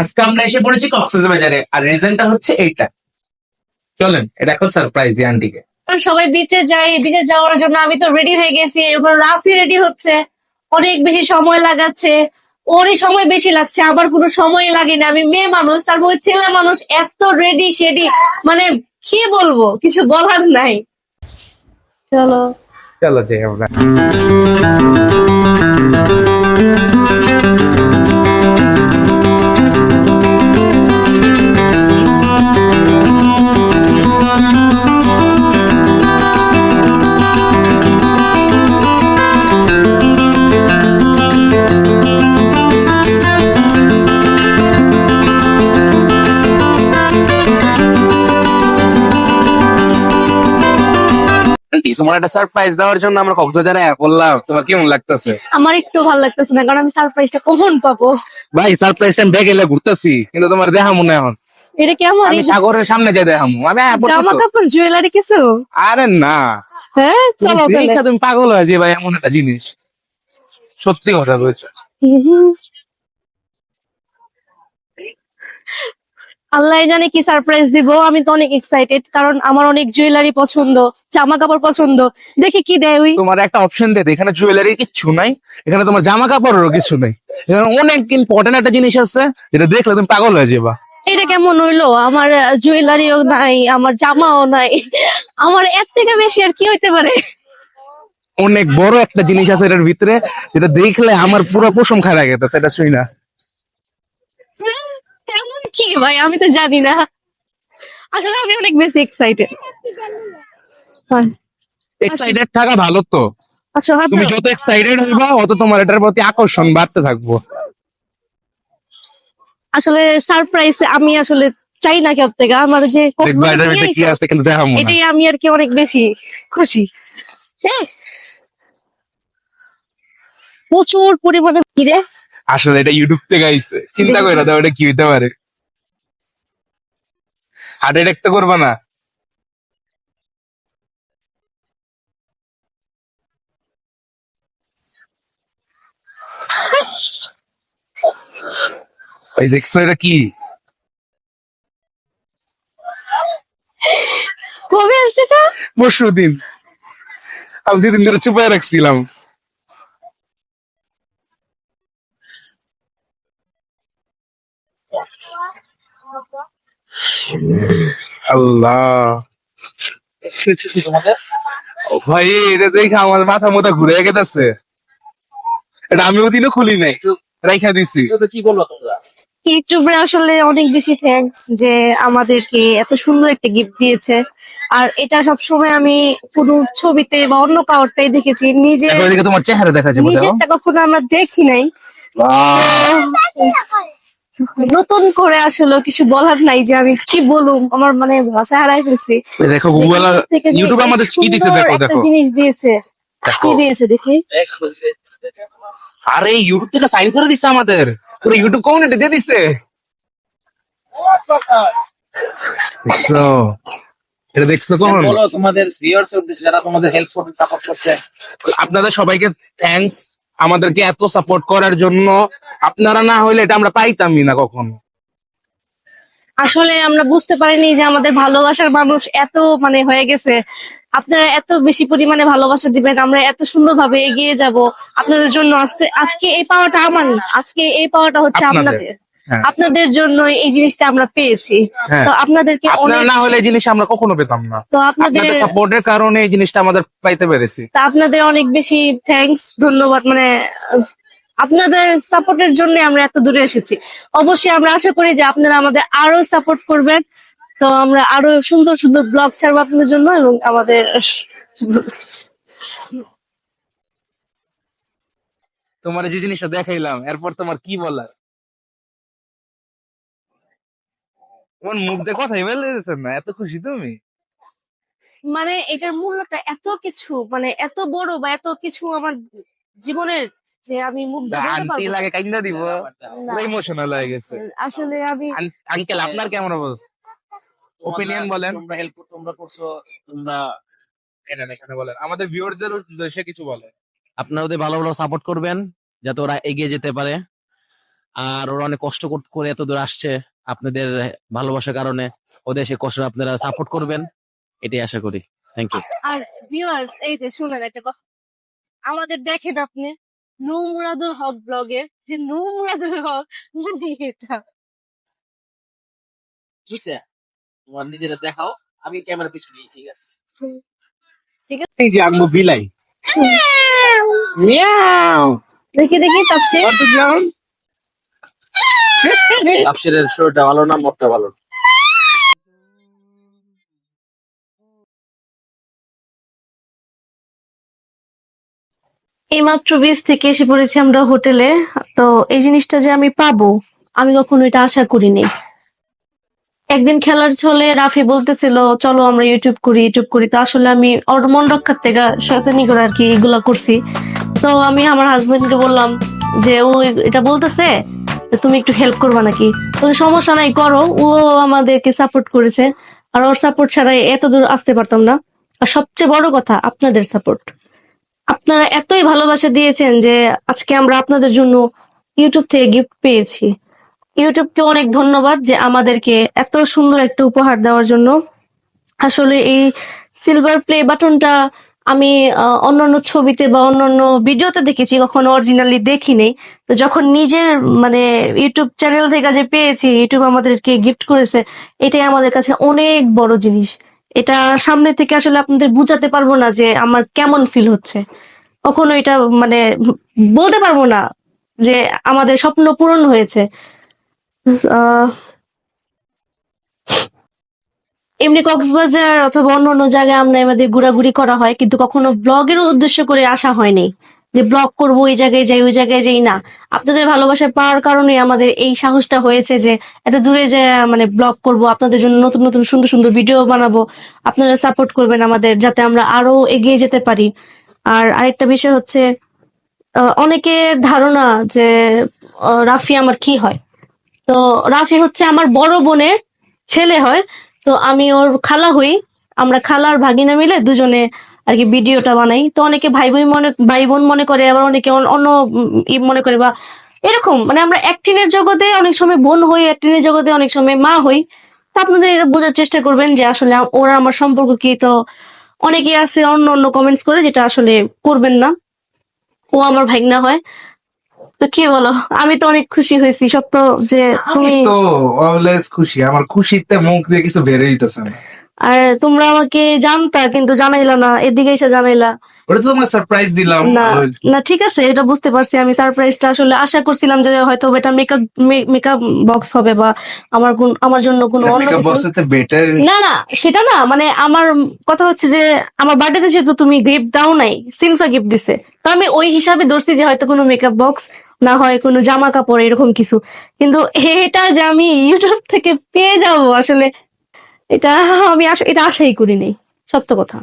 আজকে আমরা এসে পড়েছি কক্সবাজারে, আর রিজনটা হচ্ছে এইটা। চলেন এটা এখন সারপ্রাইজ দিই আন্টিকে। সবাই বিচে যাই, বিচে যাওয়ার জন্য আমি তো রেডি হয়ে গেছি, এবার রাফি রেডি হচ্ছে, অনেক বেশি সময় লাগাচ্ছে, ওরই সময় বেশি লাগছে, আমার কোনো সময় লাগে না, আমি মেয়ে মানুষ, তারপর ওই ছেলে মানুষ এত রেডি সেডি, মানে কি বলবো, কিছু বলার নাই। চলো চলো যাই আমরা। আন্টি তোমার একটা সারপ্রাইজ দেওয়ার জন্য আমরা কক্সবাজারে বললাম, তোমার কেমন লাগতেছে? আমার একটু ভালো লাগতেছে না, কারণ আমি সারপ্রাইজটা কখন পাবো। ভাই সারপ্রাইজ টাইম ব্যাগ এলে ঘুরতেছি, কিন্তু তোমার দেখা মনে এখন এটা কেমন, আমি সাগরের সামনে যাই দেখামু আমি জামা কাপড় জুয়েলারি কিছু? আরে না, হ্যাঁ চলো তুমি তাহলে। দেখে তুমি পাগল হয়ে যে ভাই এমন একটা জিনিস, সত্যি কথা বলছো। আল্লাহ জানে কি সারপ্রাইজ দিব, আমি তো অনেক এক্সাইটেড, কারণ আমার অনেক জুয়েলারি পছন্দ, জামা কাপড় পছন্দ, দেখি কি দেয় ওই। তোমার একটা অপশন দে, এখানে জুয়েলারি কিচ্ছু নাই, এখানে তোমার জামা কাপড়েরও কিছু নাই, এখানে অনেক ইম্পর্টেন্ট একটা জিনিস আছে যেটা দেখলে তুমি পাগল হয়ে যাবা। এটা কেমন হইলো, আমার জুয়েলারিও নাই, আমার জামাও নাই, আমার এর থেকে বেশি আর কি হইতে পারে। অনেক বড় একটা জিনিস আছে এটার ভিতরে, যেটা দেখলে আমার পুরো পশম খারাপ গেছে, সেটা শুই না। এমন কি ভাই, আমি তো জানি না, আসলে আমি অনেক বেশি এক্সাইটেড। এক্সাইটেড থাকা ভালো তো, আচ্ছা হাত তুমি দাও। যত এক্সাইটেড হইবা অত তোমার এটার প্রতি আকর্ষণ বাড়তে থাকবো। আসলে সারপ্রাইজ আমি আসলে চাই না কেউ থেকে, আমার যে দেখবা কক্সবাজার এটার নিয়ে ভিতরে কি আইছো, আছে, কিন্তু দেখাবো না। এটাই আমি আর কি অনেক বেশি খুশি। হ্যাঁ, প্রচুর পরিমাণে কি রে। আসলে এটা ইউটিউব থেকে আইছে, চিন্তা করে দাও এটা কি হইতে পারে। হার্ট অ্যাটাক তো করবা না? ভাই দেখছো এটা কি? কবে আসছে এটা? পরশু দিন, আমি 2 দিন ধরে চুপায় রাখছিলাম। আল্লাহ, ভাই এটা দেখে আমার মাথা মোথা ঘুরে গেছে। এটা আমি ওদিনও খুলি নাই, রাইখা দিছি। কি বলবো তোমরা? ইউটিউবে আসলে অনেক বেশি থ্যাঙ্কস যে আমাদেরকে এত সুন্দর একটা গিফট দিয়েছে, আর এটা সব সময় আমি কোনো ছবিতে বা অন্য কাউরটাই দেখেছি, নিজে দেখো এদিকে তোমার চেহারা দেখা যাবে, দেখো। নিজেরটা কখনো আমরা দেখি নাই। নতুন করে আসলে কিছু বলার নাই যে আমি কি বলুম, আমার মানে ভাষা হারাই ফেলছি। এই দেখো গুগল থেকে যে ইউটিউব এই আমাদের কি দিছে, সুন্দর দেখো একটা দেখো জিনিস দিয়েছে, দেখো। কি দিয়েছে দেখি। আরে ইউটিউব থেকে সাইন করে দিছে আমাদের, পুরো ইউটিউব কমিউনিটি দিয়ে দিছে। দেখছো, এটা দেখছো কখন? বলো তোমাদের ভিউয়ার্স উদ্দেশ্যে, যারা তোমাদের হেল্প করতে সাপোর্ট করছে। আপনাদের সবাইকে থ্যাঙ্কস, আমাদেরকে এত সাপোর্ট করার জন্য। আপনারা না হইলে এটা আমরা পাইতামই না কখনো। আসলে আমরা বুঝতে পারিনি যে আমাদের ভালোবাসার মানুষ এত মানে হয়ে গেছে, আপনারা এত বেশি পরিমাণে ভালোবাসা দিবেন, আমরা এত সুন্দরভাবে এগিয়ে যাব আপনাদের জন্য। আজকে আজকে এই পাওয়াটা আমার না, আজকে এই পাওয়াটা হচ্ছে আপনাদের। আপনাদের, হ্যাঁ। আপনাদের জন্য এই জিনিসটা আমরা পেয়েছি। হ্যাঁ। তো আপনাদেরকে আপনারা অনেক, না হলে এই জিনিস আমরা কখনো পেতাম না। তো আপনাদের আপনাদের সাপোর্টের কারণে এই জিনিসটা আমাদের পাইতে পেরেছি। তা আপনাদের অনেক বেশি থ্যাঙ্কস, ধন্যবাদ, মানে আপনাদের সাপোর্টের জন্য আমরা এত দূরে এসেছি। অবশ্যই আমরা আশা করি যে আপনারা আমাদের আরো সাপোর্ট করবেন, তো আমরা আরো সুন্দর সুন্দর ব্লগ ছাড়বো আপনাদের জন্য, এবং আমাদের তোমার যে জিনিসটা দেখাইলাম, এরপর তোমার কি বলার? তোমার মুখ দিয়ে কথাই বেরিয়েছে না, এত খুশি তুমি। মানে এটার মূল্যটা এত কিছু, মানে এত বড় বা এত কিছু আমার জীবনের, যে আমি মুখ দিয়ে বলতে আন্টি পারবো না। লাগে কাইন্দা দিব, না। ইমোশনাল হয়ে গেছে। আসলে আমি আঙ্কেল আপনার কেমন অবস্থা, ওপিনিয়ন বলেন। তোমরা হেল্প তোমরা করছো, তোমরা এখানে বলেন, আমাদের ভিউয়ারদের উদ্দেশ্যে কিছু বলেন। আপনারা ওদের ভালো ভালো সাপোর্ট করবেন যাতে ওরা এগিয়ে যেতে পারে। আর ওরা অনেক কষ্ট করে এত দূর আসছে আপনাদের ভালোবাসার কারণে। ওদের সেই কষ্ট আপনারা সাপোর্ট করবেন, এটাই আশা করি। Thank you. আর ভিউয়ার্স, এই যে শুনেন একটা কথা, আমাদের দেখেন আপনি নূর মুরাদুল হক ব্লগের যে নূর মুরাদুল হক, মানে এটা বুঝছে, তোমার নিজেরা দেখাও, আমি ক্যামেরা পিছনে, ঠিক আছে? এই যে আঙ্গু বিলাই মিয়াও দেখি দেখি তাপসে কত জান তাফসীরের শোটা ভালো না মতটা ভালো? এইমাত্র বিচ থেকে এসে পড়েছি আমরা হোটেলে। তো এই জিনিসটা যে আমি পাবো, আমি কখনো এটা আশা করিনি। একদিন খেলার ছলে রাফি বলতেছিল চলো আমরা ইউটিউব করি, তো আসলে আমি ওর মন রক্ষার থেকে শয়তানি করে আর কি এগুলা করছি। তো আমি আমার হাজবেন্ডকে বললাম যে ও এটা বলতেছে, তো তুমি একটু হেল্প করবা নাকি? বলে সমস্যা নাই, করো। ও আমাদেরকে সাপোর্ট করেছে, আর ওর সাপোর্ট ছাড়া এত দূর আসতে পারতাম না। আর সবচেয়ে বড় কথা, আপনাদের সাপোর্ট। আপনারা এতই ভালোবাসা দিয়েছেন যে আজকে আমরা আপনাদের জন্য ইউটিউব থেকে গিফট পেয়েছি। ইউটিউবকে অনেক ধন্যবাদ যে আমাদেরকে এত সুন্দর একটা উপহার দেওয়ার জন্য। আসলে এই সিলভার প্লে বাটনটা আমি অন্যান্য ছবিতে বা অন্যান্য ভিডিওতে দেখেছি, কখনো অরিজিনালি দেখিনি। তো যখন নিজের মানে ইউটিউব চ্যানেল থেকে যে পেয়েছি, ইউটিউব আমাদেরকে গিফট করেছে, এটাই আমাদের কাছে অনেক বড় জিনিস। এটা সামনে থেকে আসলে আপনাদের বুঝাতে পারবো না যে আমার কেমন ফিল হচ্ছে। কখনো এটা মানে বলতে পারবো না যে আমাদের স্বপ্ন পূরণ হয়েছে। আহ এমনি কক্সবাজার অথবা অন্য অন্য জায়গায় আমরা আমাদের ঘোরাঘুরি করা হয়, কিন্তু কখনো ব্লগের উদ্দেশ্য করে আসা হয়নি যে ব্লগ করব এই জায়গায় যাই ওই জায়গায় যাই না। আপনাদের ভালোবাসা পাওয়ার কারণে আমাদের এই সাহসটা হয়েছে যে এত দূরে যে মানে ব্লগ করব, আপনাদের জন্য নতুন নতুন সুন্দর সুন্দর ভিডিও বানাবো। আপনারা সাপোর্ট করবেন আমাদের, যাতে আমরা আরো এগিয়ে যেতে পারি। আর আরেকটা বিষয় হচ্ছে, অনেকের ধারণা যে রাফি আমার কি হয়। তো রাফি হচ্ছে আমার বড় বোনের ছেলে হয়। তো আমি ওর খালা হই। আমরা খালার ভাগিনা মিলে দুজনে আর কি ভিডিওটা বানাই। তো অনেকে ভাই বোন মনে করে, আবার অনেকে অন্য মনে করে, বা এরকম মানে আমরা অ্যাক্টিং এর জগতে অনেক সময় বোন হই, অ্যাক্টিং এর জগতে অনেক সময় মা হই। তো আপনাদের এটা বোঝার চেষ্টা করবেন যে আসলে ওরা আমার সম্পর্ক কি। তো অনেকে আছে অন্য অন্য কমেন্টস করে, যেটা আসলে করবেন না। ও আমার ভাগনা হয়। তো কি বলো, আমি তো অনেক খুশি হয়েছি সত্য যে আমি তুমি, তো অলওয়েজ খুশি, আমার খুশিতে মুখ দিয়ে কিছু বেরোই দিতেছে না। আর তোমরা আমাকে জানতা কিন্তু জানাইলা না, এদিকে এসে জানাইলা। ওটা তো তোমার সারপ্রাইজ দিলাম। না না, ঠিক আছে, এটা বুঝতে পারছি। আমি সারপ্রাইজটা আসলে আশা করছিলাম যে হয়তো এটা মেকআপ মেকআপ বক্স হবে, বা আমার জন্য কোনো অন্য মেকআপ কিছু। বক্সে বেটার। না না, সেটা না, মানে আমার কথা হচ্ছে যে আমার বার্থডেতে যেহেতু তুমি গিফট দাও নাই, সিনফা গিফট দিছে, তো আমি ওই হিসাবে ধরছি যে হয়তো কোনো মেকআপ বক্স, না হয় কোনো জামা কাপড় এরকম কিছু। কিন্তু এটা যে আমি ইউটিউব থেকে পেয়ে যাবো, আসলে এটা আমি এটা আশাই করিনি, সত্য কথা।